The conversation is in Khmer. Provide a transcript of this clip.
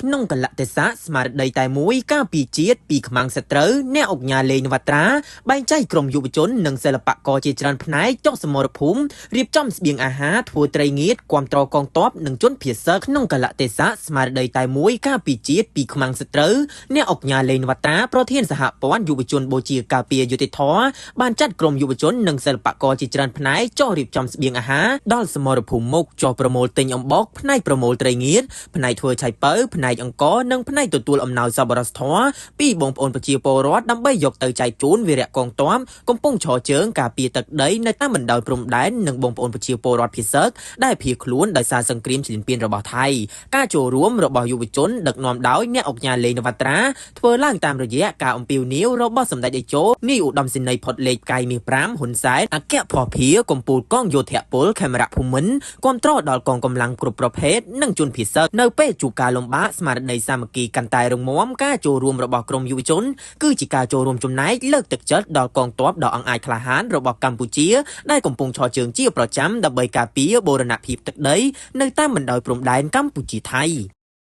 ក្នុងកលៈទេសៈស្មារតីតែមួយការពីជាតិពីខ្មាំងសត្រូវអ្នកអង្គការលេងវត្រាបែងចែកក្រុមយុវជននិងសិល្បករជាច្រើនផ្នែកចុះសមរភូមិរៀបចំស្បៀងអាហារធ្វើត្រីងៀតគាំទ្រកងទ័ពនិងជនភៀសសិលក្នុងកលៈទេសៈស្មារតីតែមួយការពីជាតិពីខ្មាំងសត្រូវអ្នកអង្គការលេងវត្រាប្រធានសហព័ន្ធយុវជនបូជាការពារយុត្តិធម៌បានចាត់ក្រុមយុវជននិងសិល្បករជាច្រើនផ្នែកចុះរៀបចំស្បៀងអាហារដល់សមរភូមិមុខចុះប្រមូលទិញអំបោកផ្នែកប្រមូលត្រីងៀតផ្នែកធ្វើឆៃប៉ៅផ្នែកអង្គនិងផ្នែកទទួលអំណោយសប្បុរសធម៌ពីបងប្អូនប្រជាពលរដ្ឋដើម្បីយកទៅចែកជូនវីរៈកងទ័ពកំពុងឈរជើងការពារទឹកដីនៅតាមបណ្ដោយព្រំដែននិងបងប្អូនប្រជាពលរដ្ឋភាគសឹកដែលភៀសខ្លួនដោយសារសង្គ្រាមឈ្លានពានរបស់ថៃការចូលរួមរបស់យុវជនដឹកនាំដោយអ្នកអង្គការលេងនវត្រាធ្វើឡើងតាមរយៈការអំពាវនាវរបស់សម្ដេចតេជោនាយឧត្តមសេនីយ៍ផុតលេខផ្កាយមាស5ហ៊ុនសែនអគ្គភស្តុភារកម្ពុជាកងយោធពលខេមរៈភូមិន្ទគាំទ្រដល់កងកម្លាំងគ្រប់ប្រភេទនិងជនភៀសសឹកនៅពេលជួបការលំបាកស្មារតីសាមគ្គីកាន់តែរងមាំការចូលរួមរបស់ក្រុមយុវជនគឺជាការចូលរួមចំណែកលើកទឹកចិត្តដល់កងទ័ពដ៏អង្អាចក្លាហានរបស់កម្ពុជាដែលកំពុងឈរជើងជាប្រចាំដើម្បីការពារបូរណភាពទឹកដីនៅតាមបណ្ដោយព្រំដែនកម្ពុជាថៃ